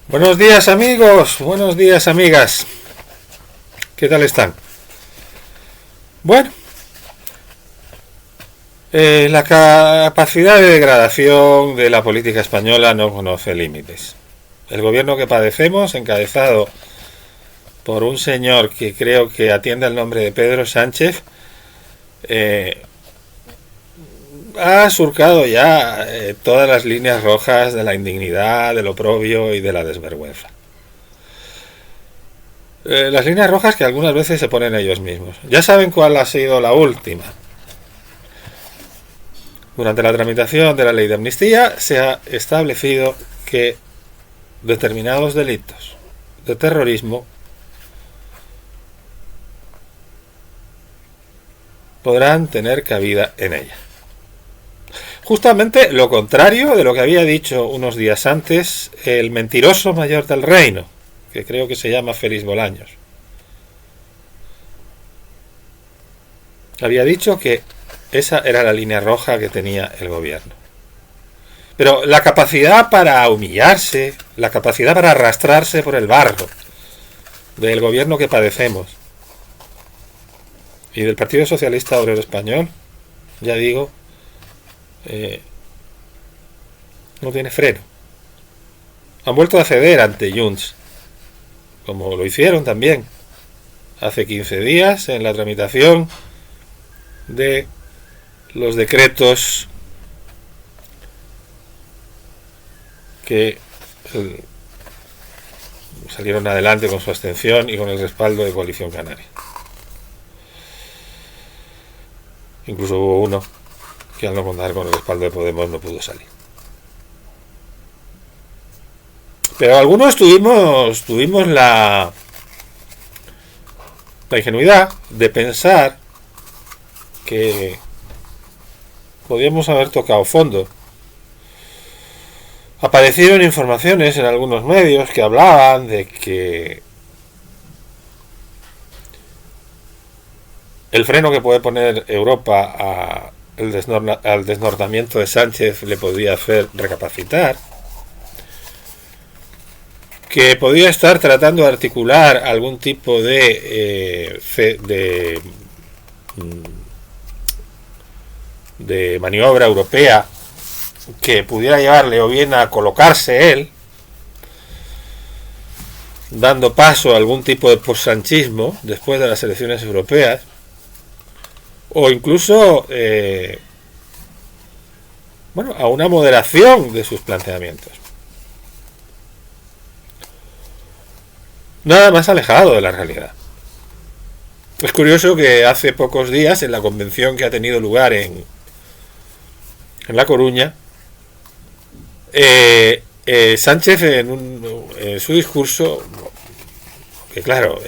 Buenos días amigos, buenos días amigas. ¿Qué tal están? Bueno, la capacidad de degradación de la política española no conoce límites. El gobierno que padecemos, encabezado por un señor que creo que atiende al nombre de Pedro Sánchez, ha surcado ya todas las líneas rojas de la indignidad, del oprobio y de la desvergüenza. Las líneas rojas que algunas veces se ponen ellos mismos. Ya saben cuál ha sido la última. Durante la tramitación de la ley de amnistía se ha establecido que determinados delitos de terrorismo podrán tener cabida en ella. Justamente lo contrario de lo que había dicho unos días antes el mentiroso mayor del reino, que creo que se llama Félix Bolaños. Había dicho que esa era la línea roja que tenía el gobierno. Pero la capacidad para humillarse, la capacidad para arrastrarse por el barro del gobierno que padecemos y del Partido Socialista Obrero Español, ya digo, no tiene freno. Han vuelto a ceder ante Junts, como lo hicieron también hace 15 días en la tramitación de los decretos que salieron adelante con su abstención y con el respaldo de Coalición Canaria. Incluso hubo uno que al no contar con el respaldo de Podemos no pudo salir. Pero algunos tuvimos la ingenuidad de pensar que podíamos haber tocado fondo. Aparecieron informaciones en algunos medios que hablaban de que el freno que puede poner Europa al desnortamiento de Sánchez le podría hacer recapacitar, que podía estar tratando de articular algún tipo de maniobra europea que pudiera llevarle o bien a colocarse él, dando paso a algún tipo de postsanchismo después de las elecciones europeas, o incluso a una moderación de sus planteamientos. Nada más alejado de la realidad. Es curioso que hace pocos días, en la convención que ha tenido lugar en La Coruña, Sánchez en su discurso, que claro,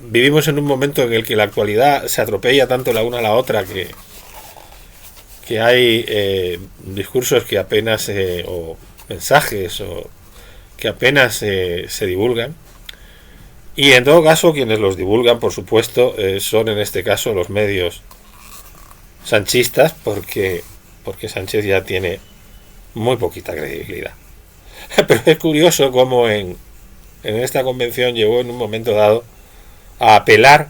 vivimos en un momento en el que la actualidad se atropella tanto la una a la otra que hay discursos que apenas o mensajes o que apenas se divulgan, y en todo caso quienes los divulgan, por supuesto, son en este caso los medios sanchistas, porque Sánchez ya tiene muy poquita credibilidad. Pero es curioso cómo en esta convención llegó en un momento dado a apelar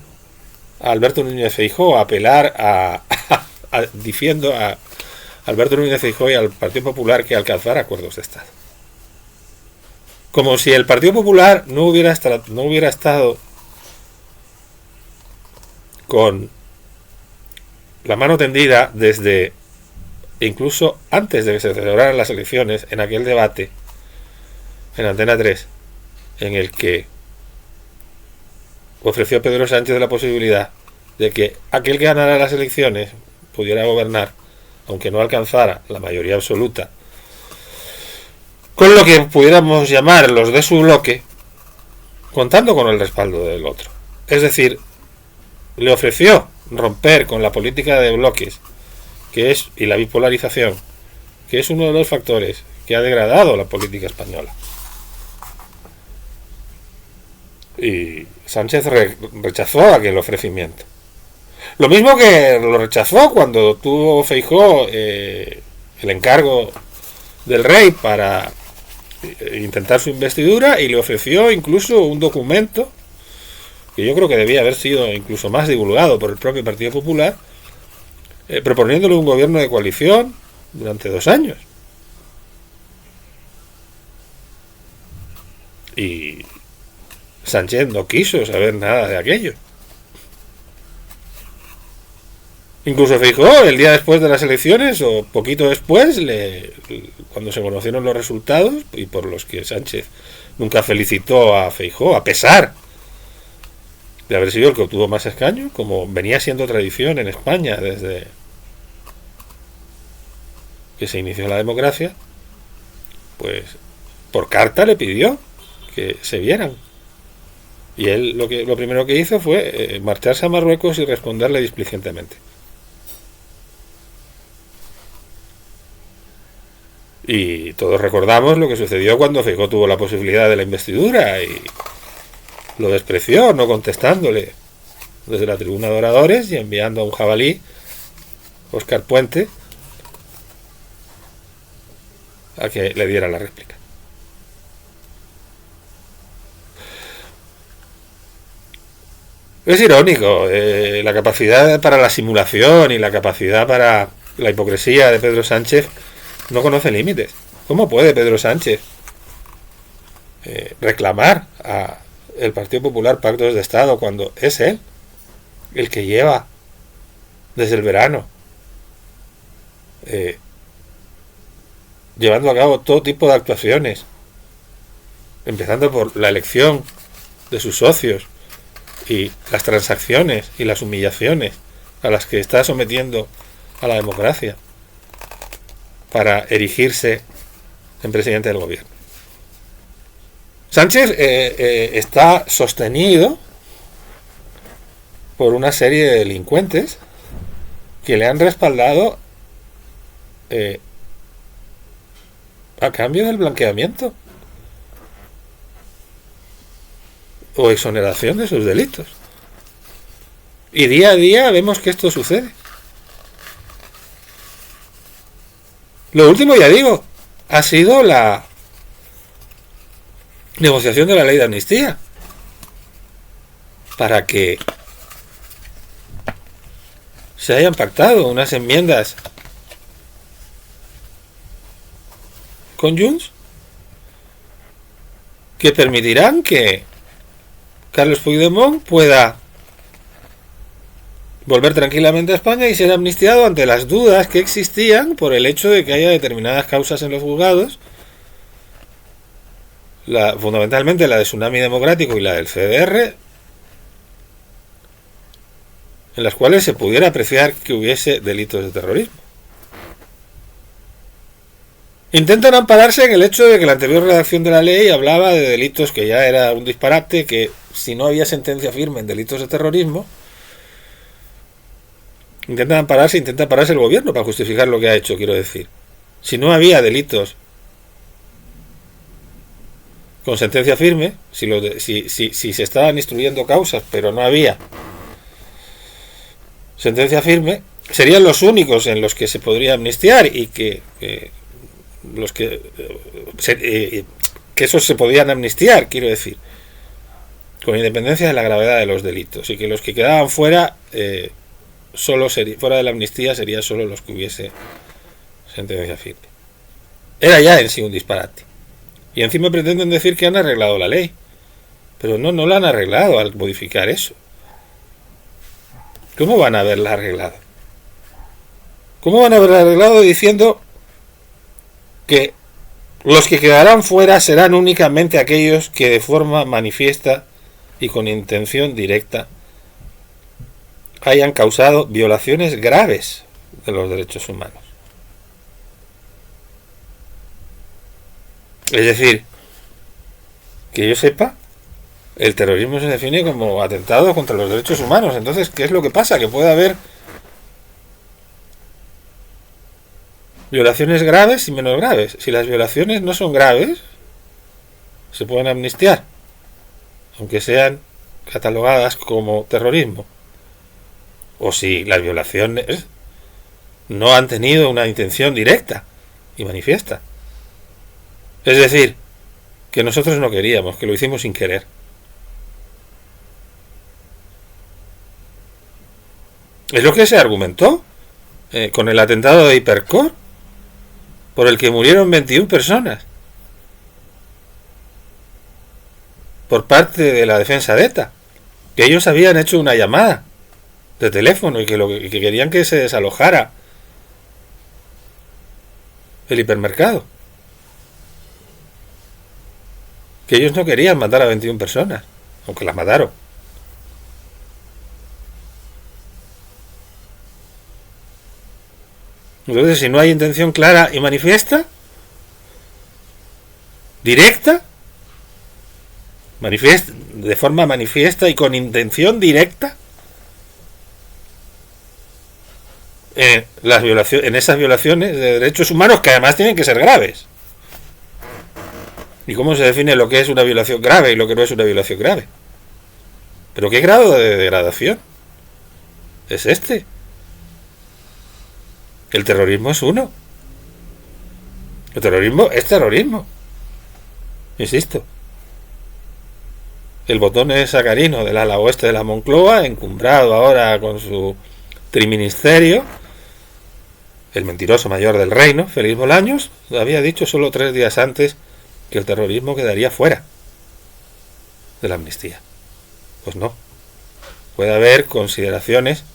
a Alberto Núñez Feijóo, a apelar diciendo a Alberto Núñez Feijóo y al Partido Popular que alcanzara acuerdos de Estado. Como si el Partido Popular no hubiera estado con la mano tendida desde incluso antes de que se celebraran las elecciones, en aquel debate en Antena 3, en el que ofreció Pedro Sánchez la posibilidad de que aquel que ganara las elecciones pudiera gobernar, aunque no alcanzara la mayoría absoluta, con lo que pudiéramos llamar los de su bloque, contando con el respaldo del otro. Es decir, le ofreció romper con la política de bloques y la bipolarización, que es uno de los factores que ha degradado la política española. Y Sánchez rechazó aquel ofrecimiento. Lo mismo que lo rechazó cuando tuvo Feijóo el encargo del rey para intentar su investidura, y le ofreció incluso un documento que yo creo que debía haber sido incluso más divulgado por el propio Partido Popular, proponiéndole un gobierno de coalición durante 2 años. Y Sánchez no quiso saber nada de aquello. Incluso Feijóo, el día después de las elecciones, o poquito después, cuando se conocieron los resultados, y por los que Sánchez nunca felicitó a Feijóo, a pesar de haber sido el que obtuvo más escaños, como venía siendo tradición en España desde que se inició la democracia, pues por carta le pidió que se vieran. Y él lo primero que hizo fue marcharse a Marruecos y responderle displicentemente. Y todos recordamos lo que sucedió cuando Feijóo tuvo la posibilidad de la investidura y lo despreció, no contestándole desde la tribuna de oradores y enviando a un jabalí, Óscar Puente, a que le diera la réplica. Es irónico, la capacidad para la simulación y la capacidad para la hipocresía de Pedro Sánchez no conoce límites. ¿Cómo puede Pedro Sánchez reclamar a el Partido Popular pactos de Estado cuando es él el que lleva desde el verano llevando a cabo todo tipo de actuaciones, empezando por la elección de sus socios y las transacciones y las humillaciones a las que está sometiendo a la democracia para erigirse en presidente del gobierno? Sánchez está sostenido por una serie de delincuentes que le han respaldado a cambio del blanqueamiento o exoneración de sus delitos. Y día a día vemos que esto sucede. Lo último, ya digo, ha sido la negociación de la ley de amnistía para que se hayan pactado unas enmiendas con Junts que permitirán que Carles Puigdemont pueda volver tranquilamente a España y ser amnistiado ante las dudas que existían por el hecho de que haya determinadas causas en los juzgados, fundamentalmente la de Tsunami Democrático y la del CDR, en las cuales se pudiera apreciar que hubiese delitos de terrorismo. Intentan ampararse en el hecho de que la anterior redacción de la ley hablaba de delitos que ya era un disparate, que si no había sentencia firme en delitos de terrorismo, intenta ampararse el gobierno para justificar lo que ha hecho, quiero decir. Si no había delitos con sentencia firme, si se estaban instruyendo causas pero no había sentencia firme, serían los únicos en los que se podría amnistiar y que esos se podían amnistiar, quiero decir, con independencia de la gravedad de los delitos, y que los que quedaban fuera fuera de la amnistía serían solo los que hubiese sentencia firme. Era ya en sí un disparate. Y encima pretenden decir que han arreglado la ley, pero no la han arreglado al modificar eso. ¿Cómo van a haberla arreglado? ¿Cómo van a haberla arreglado diciendo que los que quedarán fuera serán únicamente aquellos que de forma manifiesta y con intención directa hayan causado violaciones graves de los derechos humanos? Es decir, que yo sepa, el terrorismo se define como atentado contra los derechos humanos. Entonces, ¿qué es lo que pasa? Que puede haber violaciones graves y menos graves. Si las violaciones no son graves, se pueden amnistiar, aunque sean catalogadas como terrorismo. O si las violaciones no han tenido una intención directa y manifiesta. Es decir, que nosotros no queríamos, que lo hicimos sin querer. Es lo que se argumentó con el atentado de Hipercor, por el que murieron 21 personas por parte de la defensa de ETA, que ellos habían hecho una llamada de teléfono y que querían que se desalojara el hipermercado, que ellos no querían matar a 21 personas, aunque las mataron. Entonces, si no hay intención clara y manifiesta, directa, de forma manifiesta y con intención directa, en esas violaciones de derechos humanos, que además tienen que ser graves. ¿Y cómo se define lo que es una violación grave y lo que no es una violación grave? ¿Pero qué grado de degradación es este? El terrorismo es uno. El terrorismo es terrorismo. Insisto. El botón es sacarino del ala oeste de la Moncloa, encumbrado ahora con su triministerio, el mentiroso mayor del reino, Félix Bolaños, había dicho solo 3 días antes que el terrorismo quedaría fuera de la amnistía. Pues no. Puede haber consideraciones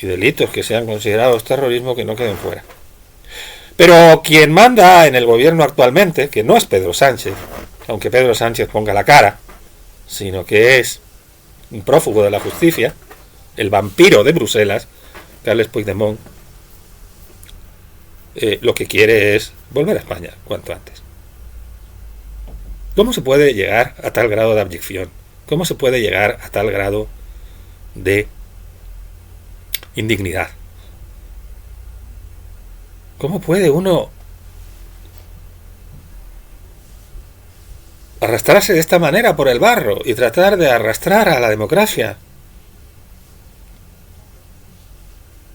y delitos que sean considerados terrorismo que no queden fuera. Pero quien manda en el gobierno actualmente, que no es Pedro Sánchez, aunque Pedro Sánchez ponga la cara, sino que es un prófugo de la justicia, el vampiro de Bruselas, Carles Puigdemont, lo que quiere es volver a España cuanto antes. ¿Cómo se puede llegar a tal grado de abyección? ¿Cómo se puede llegar a tal grado de indignidad? ¿Cómo puede uno arrastrarse de esta manera por el barro y tratar de arrastrar a la democracia?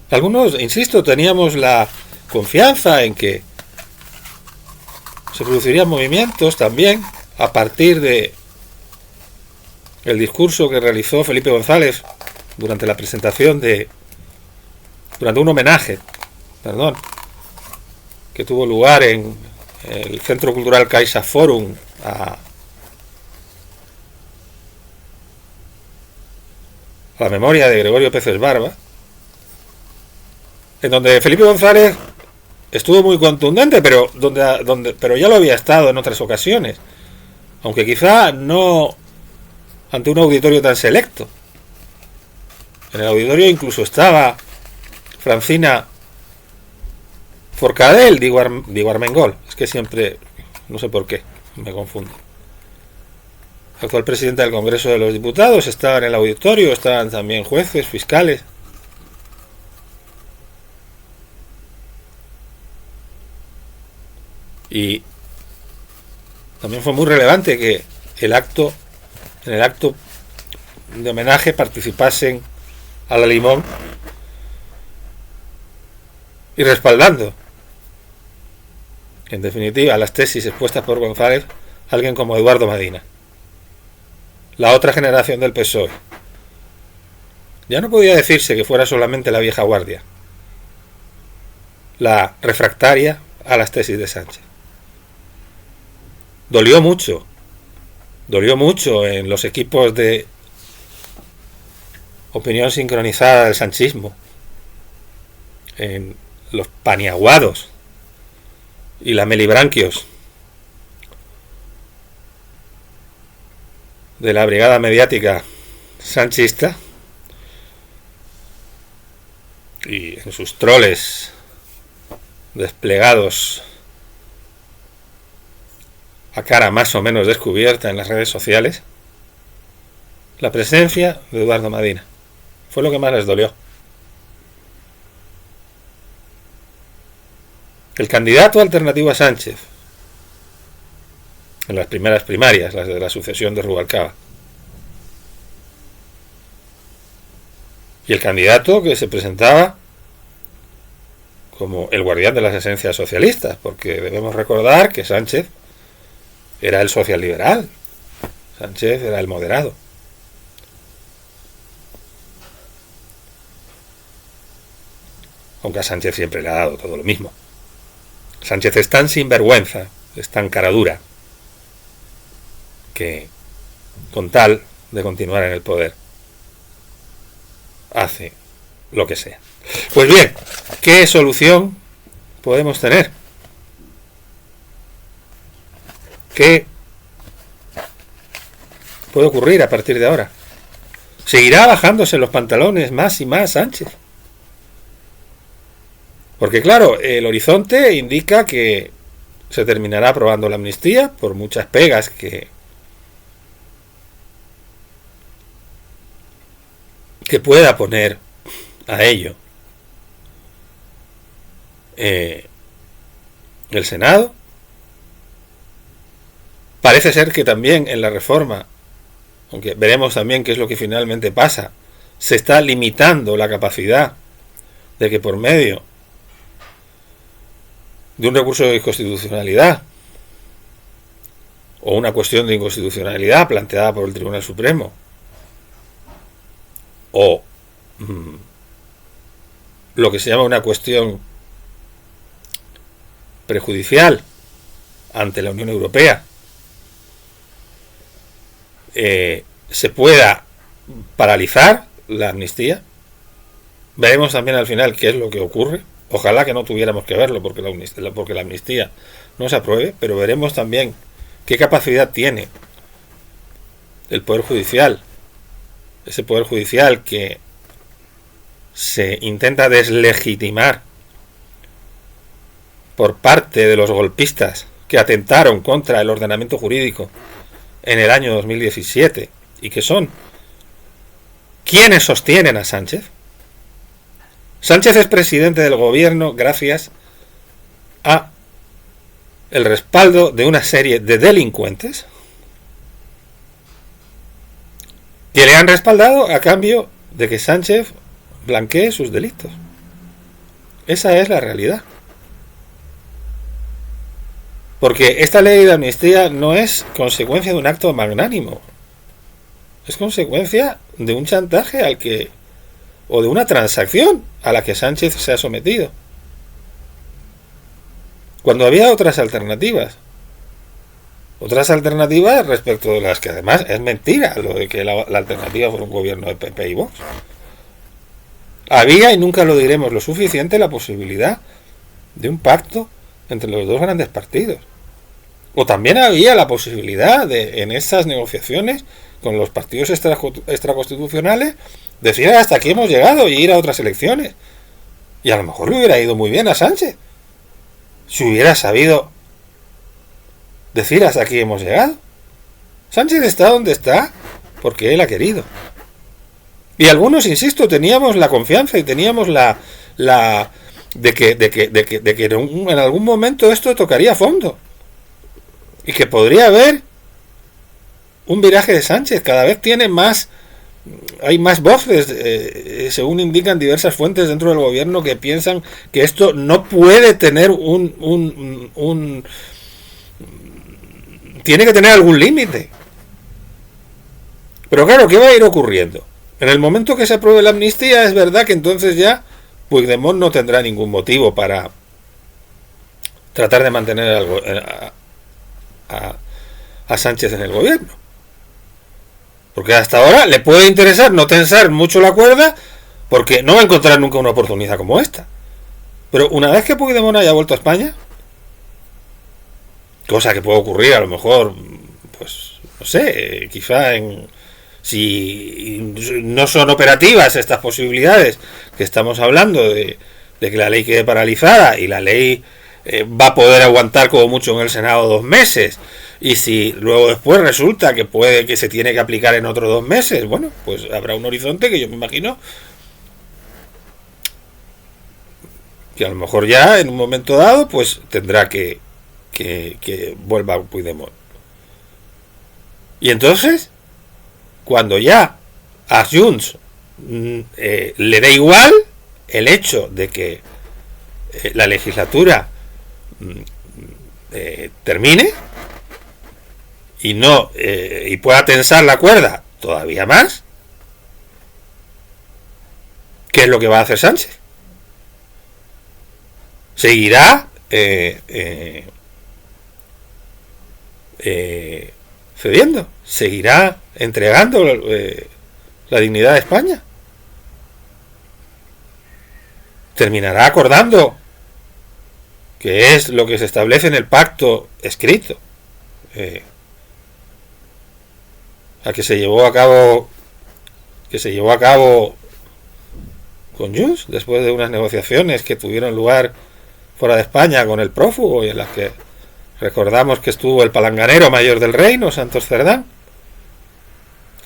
Algunos, insisto, teníamos la confianza en que se producirían movimientos también a partir de el discurso que realizó Felipe González durante la presentación durante un homenaje, que tuvo lugar en el Centro Cultural Caixa Forum a la memoria de Gregorio Peces Barba, en donde Felipe González estuvo muy contundente, pero pero ya lo había estado en otras ocasiones, aunque quizá no ante un auditorio tan selecto. En el auditorio incluso estaba Francina Forcadell, digo Armengol, es que siempre, no sé por qué, me confundo. Actual presidenta del Congreso de los Diputados estaba en el auditorio, estaban también jueces, fiscales. Y también fue muy relevante que en el acto de homenaje participasen a la Limón y respaldando, en definitiva, las tesis expuestas por González, alguien como Eduardo Madina, la otra generación del PSOE. Ya no podía decirse que fuera solamente la vieja guardia, la refractaria a las tesis de Sánchez. Dolió mucho en los equipos de opinión sincronizada del sanchismo, en los paniaguados y lamelibranquios de la brigada mediática sanchista y en sus troles desplegados a cara más o menos descubierta en las redes sociales, la presencia de Eduardo Madina fue lo que más les dolió. El candidato alternativo a Sánchez en las primeras primarias, las de la sucesión de Rubalcaba, y el candidato que se presentaba como el guardián de las esencias socialistas, porque debemos recordar que Sánchez era el socialliberal, Sánchez era el moderado. Aunque a Sánchez siempre le ha dado todo lo mismo. Sánchez es tan sinvergüenza, es tan cara dura, que con tal de continuar en el poder hace lo que sea. Pues bien, ¿qué solución podemos tener? ¿Qué puede ocurrir a partir de ahora? ¿Seguirá bajándose los pantalones más y más Sánchez? Porque claro, el horizonte indica que se terminará aprobando la amnistía, por muchas pegas que pueda poner a ello el Senado. Parece ser que también en la reforma, aunque veremos también qué es lo que finalmente pasa, se está limitando la capacidad de que por medio de un recurso de inconstitucionalidad o una cuestión de inconstitucionalidad planteada por el Tribunal Supremo o lo que se llama una cuestión prejudicial ante la Unión Europea se pueda paralizar la amnistía. Veremos también al final qué es lo que ocurre. Ojalá que no tuviéramos que verlo porque la amnistía no se apruebe, pero veremos también qué capacidad tiene el Poder Judicial, ese Poder Judicial que se intenta deslegitimar por parte de los golpistas que atentaron contra el ordenamiento jurídico en el año 2017 y que son quienes sostienen a Sánchez. Sánchez es presidente del gobierno gracias a el respaldo de una serie de delincuentes que le han respaldado a cambio de que Sánchez blanquee sus delitos. Esa es la realidad. Porque esta ley de amnistía no es consecuencia de un acto magnánimo. Es consecuencia de un chantaje al que o de una transacción a la que Sánchez se ha sometido. Cuando había otras alternativas respecto de las que además es mentira lo de que la alternativa fuera un gobierno de PP y Vox. Había, y nunca lo diremos lo suficiente, la posibilidad de un pacto entre los dos grandes partidos. O también había la posibilidad de, en esas negociaciones con los partidos extraconstitucionales, decir hasta aquí hemos llegado y ir a otras elecciones. Y a lo mejor le hubiera ido muy bien a Sánchez si hubiera sabido decir hasta aquí hemos llegado. Sánchez está donde está porque él ha querido. Y algunos, insisto, teníamos la confianza y teníamos la de que en algún momento esto tocaría fondo y que podría haber un viraje de Sánchez. Cada vez tiene más, hay más voces, según indican diversas fuentes dentro del gobierno, que piensan que esto no puede tener tiene que tener algún límite. Pero claro, ¿qué va a ir ocurriendo? En el momento que se apruebe la amnistía, es verdad que entonces ya Puigdemont no tendrá ningún motivo para tratar de mantener algo a Sánchez en el gobierno. Porque hasta ahora le puede interesar no tensar mucho la cuerda, porque no va a encontrar nunca una oportunidad como esta. Pero una vez que Puigdemont haya vuelto a España, cosa que puede ocurrir a lo mejor, pues no sé, quizá si no son operativas estas posibilidades que estamos hablando de que la ley quede paralizada y la ley va a poder aguantar como mucho en el Senado 2 meses, y si luego después resulta que puede que se tiene que aplicar en otros 2 meses, bueno, pues habrá un horizonte que yo me imagino que a lo mejor ya en un momento dado pues tendrá que vuelva Puigdemont. Y entonces, cuando ya a Junts le da igual el hecho de que la legislatura termine y no y pueda tensar la cuerda todavía más, ¿qué es lo que va a hacer Sánchez? Seguirá cediendo, seguirá entregando la dignidad de España, terminará acordando, que es lo que se establece en el pacto escrito, que se llevó a cabo con Junts después de unas negociaciones que tuvieron lugar fuera de España con el prófugo, y en las que recordamos que estuvo el palanganero mayor del reino, Santos Cerdán,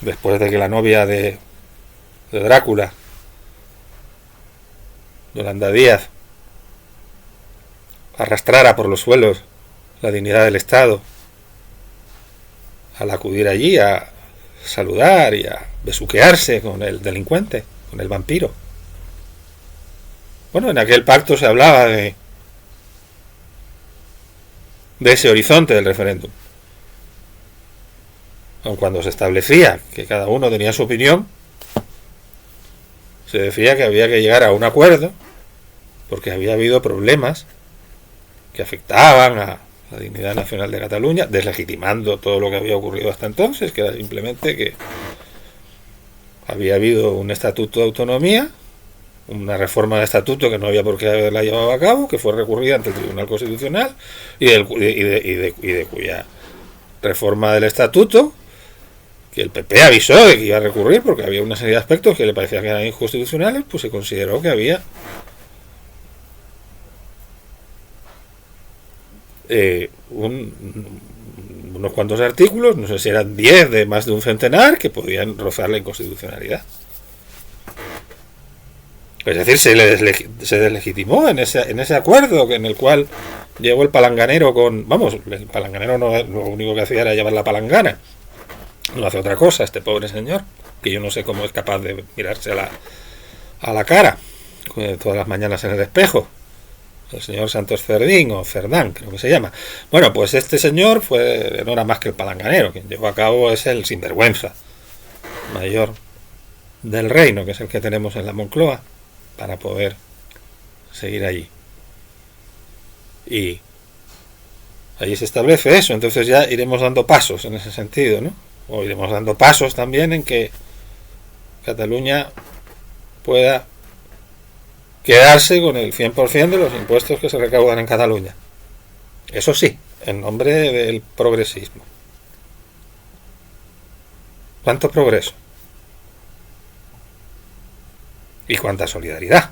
después de que la novia de Drácula, Yolanda Díaz, arrastrara por los suelos la dignidad del Estado al acudir allí a saludar y a besuquearse con el delincuente, con el vampiro. Bueno, en aquel pacto se hablaba de ese horizonte del referéndum. Aun cuando se establecía que cada uno tenía su opinión, se decía que había que llegar a un acuerdo porque había habido problemas que afectaban a la dignidad nacional de Cataluña, deslegitimando todo lo que había ocurrido hasta entonces, que era simplemente que había habido un estatuto de autonomía, una reforma de estatuto que no había por qué haberla llevado a cabo, que fue recurrida ante el Tribunal Constitucional, y de cuya reforma del estatuto, que el PP avisó de que iba a recurrir porque había una serie de aspectos que le parecían que eran inconstitucionales, pues se consideró que había unos cuantos artículos, no sé si eran 10 de más de un centenar, que podían rozar la inconstitucionalidad. Es decir, se deslegitimó en ese acuerdo en el cual llegó el palanganero con... Vamos, el palanganero no, lo único que hacía era llevar la palangana. No hace otra cosa este pobre señor, que yo no sé cómo es capaz de mirarse a la cara todas las mañanas en el espejo. El señor Santos Cerdín, o Cerdán, creo que se llama. Bueno, pues este señor no era más que el palanganero. Quien llevó a cabo es el sinvergüenza mayor del reino, que es el que tenemos en la Moncloa, para poder seguir allí. Y allí se establece eso. Entonces ya iremos dando pasos en ese sentido, ¿no? O iremos dando pasos también en que Cataluña pueda quedarse con el 100% de los impuestos que se recaudan en Cataluña. Eso sí, en nombre del progresismo. ¿Cuánto progreso? ¿Y cuánta solidaridad?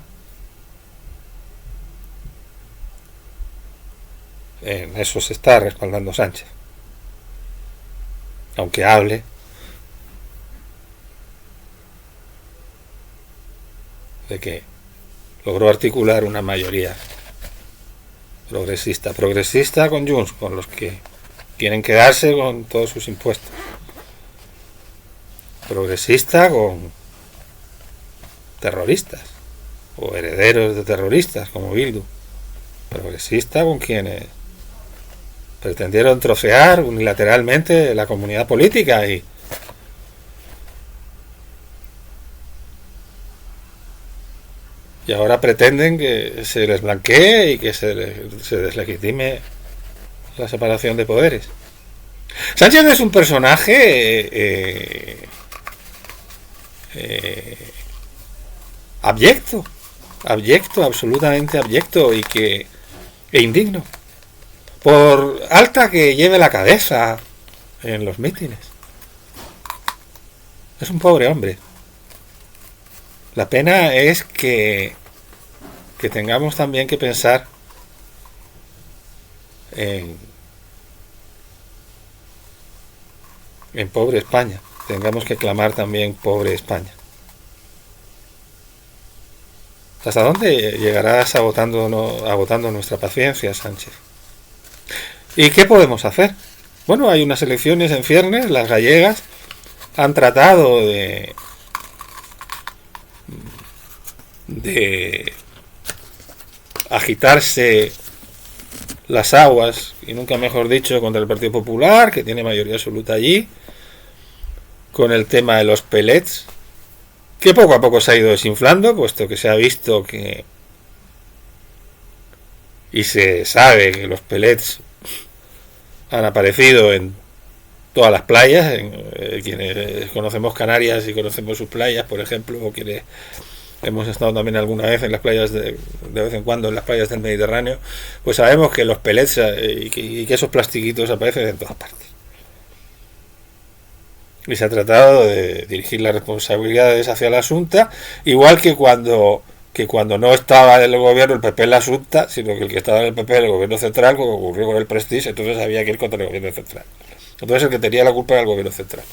En eso se está respaldando Sánchez. Aunque hable de que logró articular una mayoría progresista con Junts, con los que quieren quedarse con todos sus impuestos, progresista con terroristas o herederos de terroristas como Bildu, progresista con quienes pretendieron trocear unilateralmente la comunidad política y ahora pretenden que se les blanquee y que se deslegitime la separación de poderes. Sánchez es un personaje abyecto, absolutamente abyecto e indigno, por alta que lleve la cabeza en los mítines. Es un pobre hombre. La pena es que tengamos también que pensar en pobre España. Tengamos que clamar también pobre España. ¿Hasta dónde llegarás agotando nuestra paciencia, Sánchez? ¿Y qué podemos hacer? Bueno, hay unas elecciones en ciernes. Las gallegas han tratado de agitarse las aguas, y nunca mejor dicho, contra el Partido Popular, que tiene mayoría absoluta allí, con el tema de los pellets, que poco a poco se ha ido desinflando, puesto que se ha visto que, y se sabe que los pellets han aparecido en todas las playas, quienes conocemos Canarias y conocemos sus playas, por ejemplo, o quienes hemos estado también alguna vez en las playas de vez en cuando en las playas del Mediterráneo, pues sabemos que los pellets y que esos plastiquitos aparecen en todas partes. Y se ha tratado de dirigir las responsabilidades hacia la Asunta, igual que cuando no estaba en el gobierno el PP en la Asunta, sino que el que estaba en el PP en el gobierno central, como ocurrió con el Prestige, entonces había que ir contra el gobierno central. Entonces el que tenía la culpa era el gobierno central,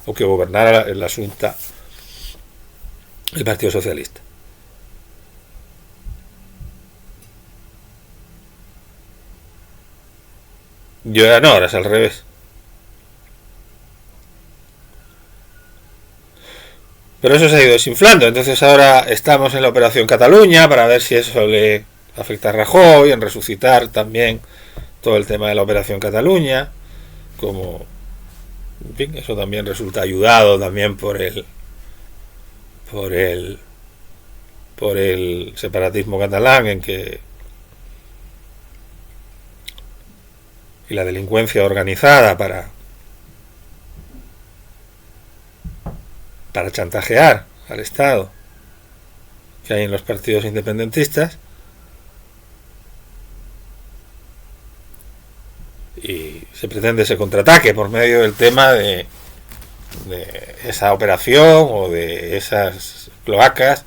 o que gobernara en la Asunta el Partido Socialista. Yo ya no, ahora es al revés. Pero eso se ha ido desinflando. Entonces ahora estamos en la Operación Cataluña para ver si eso le afecta a Rajoy, en resucitar también todo el tema de la Operación Cataluña, como, en fin, eso también resulta ayudado también por el separatismo catalán, en que y la delincuencia organizada para chantajear al Estado que hay en los partidos independentistas, y se pretende ese contraataque por medio del tema de esa operación o de esas cloacas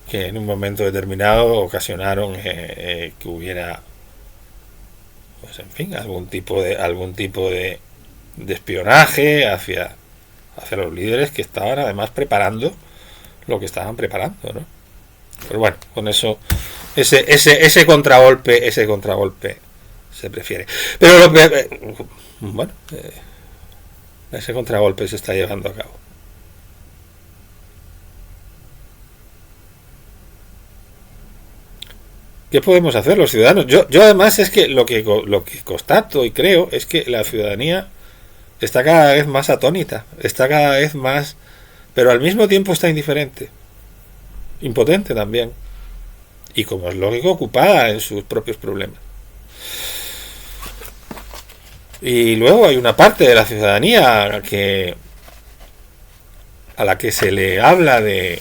que en un momento determinado ocasionaron que hubiera, pues en fin, algún tipo de espionaje hacia los líderes que estaban además preparando lo que estaban preparando, ¿no? Pero bueno, con eso ese contragolpe se prefiere. Pero bueno, ese contragolpe se está llevando a cabo. ¿Qué podemos hacer los ciudadanos? Yo además es que lo que constato y creo es que la ciudadanía está cada vez más atónita, está cada vez más, pero al mismo tiempo está indiferente, impotente también, y como es lógico, ocupada en sus propios problemas. Y luego hay una parte de la ciudadanía a la que se le habla de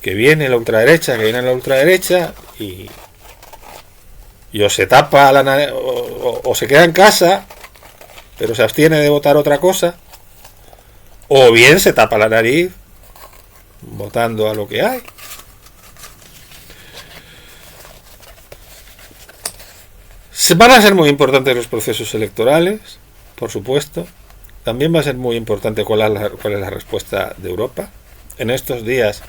que viene la ultraderecha, y o se tapa la nariz o se queda en casa, pero se abstiene de votar otra cosa, o bien se tapa la nariz votando a lo que hay. Van a ser muy importantes los procesos electorales, por supuesto. También va a ser muy importante cuál es la respuesta de Europa. En estos días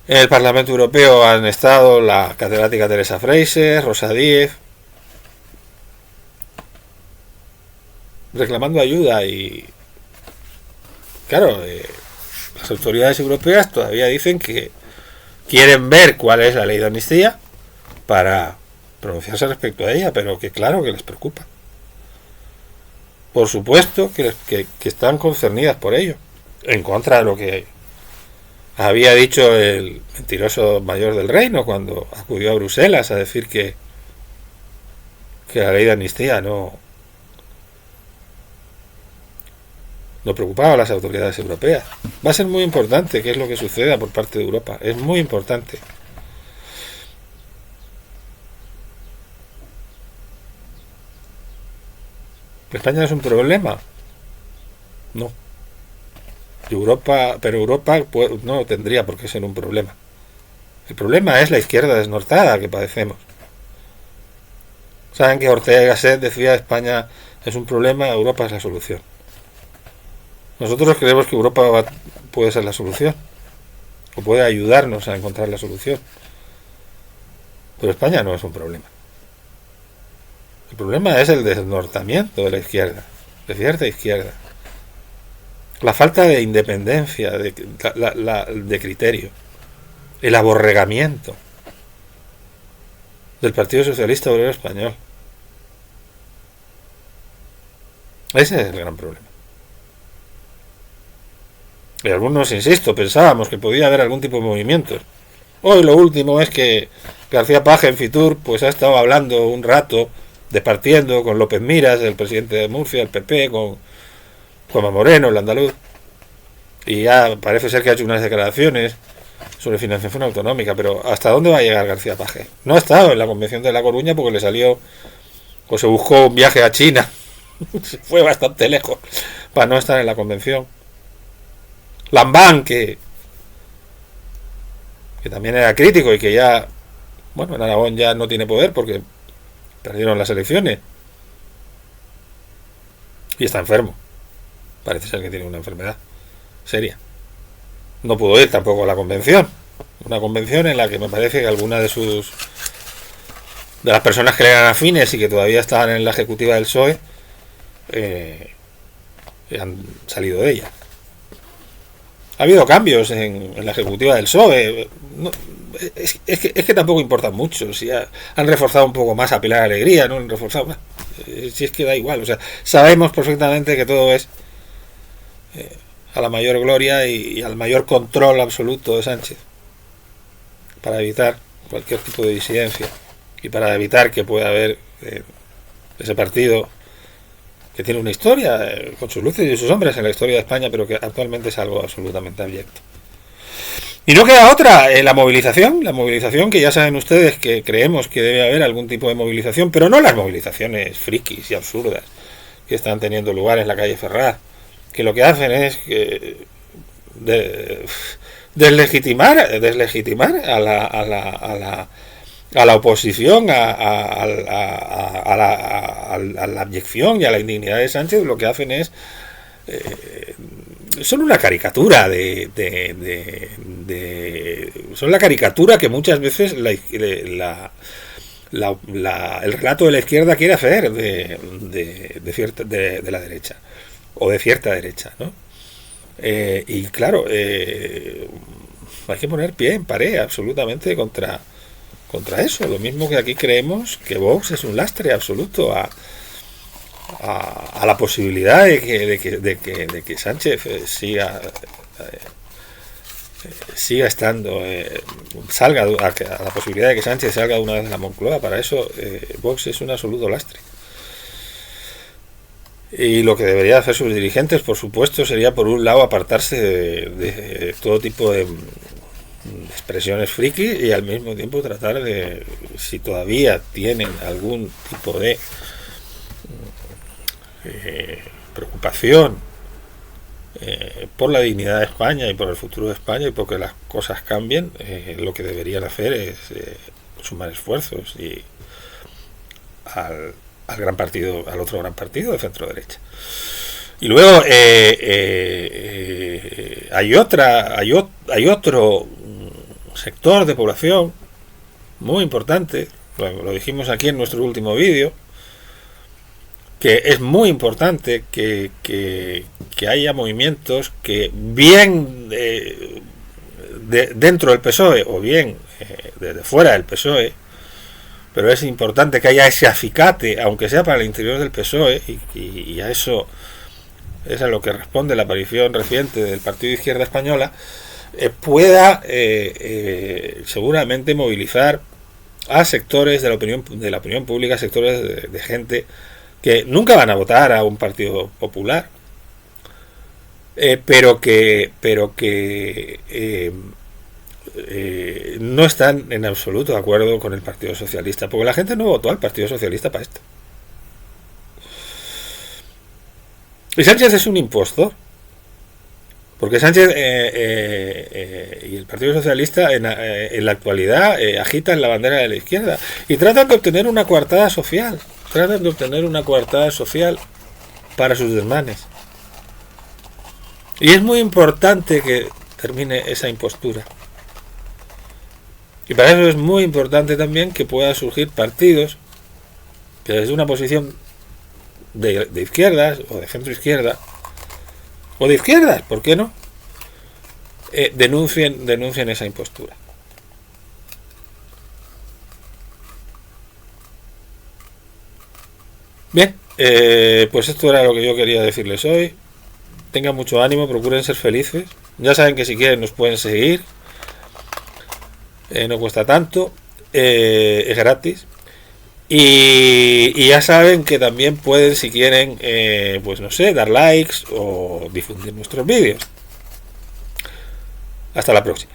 en el Parlamento Europeo han estado la catedrática Teresa Fraser, Rosa Díez, reclamando ayuda, y claro, las autoridades europeas todavía dicen que quieren ver cuál es la ley de amnistía para pronunciarse respecto a ella, pero que claro que les preocupa. Por supuesto que están concernidas por ello, en contra de lo que había dicho el mentiroso mayor del reino cuando acudió a Bruselas a decir que la ley de amnistía no preocupaba a las autoridades europeas. Va a ser muy importante qué es lo que suceda por parte de Europa. Es muy importante. ¿España es un problema? No. Pero Europa no tendría por qué ser un problema. El problema es la izquierda desnortada que padecemos. Saben que Ortega y Gasset decía: España es un problema, Europa es la solución. Nosotros creemos que Europa puede ser la solución, o puede ayudarnos a encontrar la solución. Pero España no es un problema. El problema es el desnortamiento de la izquierda, de cierta izquierda. La falta de independencia, de criterio. el aborregamiento del Partido Socialista Obrero Español. Ese es el gran problema. Y algunos, insisto, pensábamos que podía haber algún tipo de movimientos. Hoy lo último es que García Paje en Fitur pues ha estado hablando un rato, departiendo con López Miras, el presidente de Murcia, el PP, con Juanma Moreno, el andaluz, y ya parece ser que ha hecho unas declaraciones sobre financiación autonómica, pero ¿hasta dónde va a llegar García Paje? No ha estado en la convención de La Coruña porque le salió, o se buscó un viaje a China, se fue bastante lejos para no estar en la convención. Lambán, que también era crítico y que ya, bueno, en Aragón ya no tiene poder porque perdieron las elecciones y está enfermo, parece ser que tiene una enfermedad seria, no pudo ir tampoco a la convención, una convención en la que me parece que algunas de las personas que le eran afines y que todavía estaban en la ejecutiva del PSOE han salido de ella. Ha habido cambios en la ejecutiva del PSOE. No, es que tampoco importa mucho. Si han reforzado un poco más a Pilar Alegría, no han reforzado más. Si es que da igual. O sea, sabemos perfectamente que todo es a la mayor gloria y al mayor control absoluto de Sánchez, para evitar cualquier tipo de disidencia y para evitar que pueda haber ese partido que tiene una historia con sus luces y sus sombras en la historia de España, pero que actualmente es algo absolutamente abierto. Y no queda otra, la movilización que ya saben ustedes que creemos que debe haber algún tipo de movilización, pero no las movilizaciones frikis y absurdas que están teniendo lugar en la calle Ferraz, que lo que hacen es deslegitimar a la oposición, a la abyección y a la indignidad de Sánchez. Lo que hacen es son una caricatura son la caricatura que muchas veces el relato de la izquierda quiere hacer de la derecha o de cierta derecha, ¿no? Y claro, hay que poner pie en pared absolutamente contra eso. Lo mismo que aquí creemos que Vox es un lastre absoluto a la posibilidad de que Sánchez siga estando, salga a la posibilidad de que Sánchez salga de una vez de la Moncloa. Para eso Vox es un absoluto lastre. Y lo que debería hacer sus dirigentes, por supuesto, sería por un lado apartarse de todo tipo de expresiones friki y al mismo tiempo tratar de, si todavía tienen algún tipo de preocupación por la dignidad de España y por el futuro de España y porque las cosas cambien, lo que deberían hacer es sumar esfuerzos y al gran partido, al otro gran partido de centro derecha. Y luego hay otro sector de población muy importante, lo dijimos aquí en nuestro último vídeo, que es muy importante que haya movimientos que bien dentro del PSOE o bien desde fuera del PSOE, pero es importante que haya ese acicate, aunque sea para el interior del PSOE, y a eso es a lo que responde la aparición reciente del Partido de Izquierda Española, pueda seguramente movilizar a sectores de la opinión pública, sectores de gente que nunca van a votar a un partido popular, pero que no están en absoluto de acuerdo con el Partido Socialista, porque la gente no votó al Partido Socialista para esto. Y Sánchez es un impostor, porque Sánchez y el Partido Socialista en la actualidad agitan la bandera de la izquierda y tratan de obtener una coartada social, para sus desmanes. Y es muy importante que termine esa impostura. Y para eso es muy importante también que puedan surgir partidos que desde una posición de izquierdas o de centro izquierda o de izquierdas, ¿por qué no? Denuncien esa impostura. Bien, pues esto era lo que yo quería decirles hoy. Tengan mucho ánimo, procuren ser felices. Ya saben que si quieren nos pueden seguir. No cuesta tanto. Es gratis. Y ya saben que también pueden, si quieren, pues no sé, dar likes o difundir nuestros vídeos. Hasta la próxima.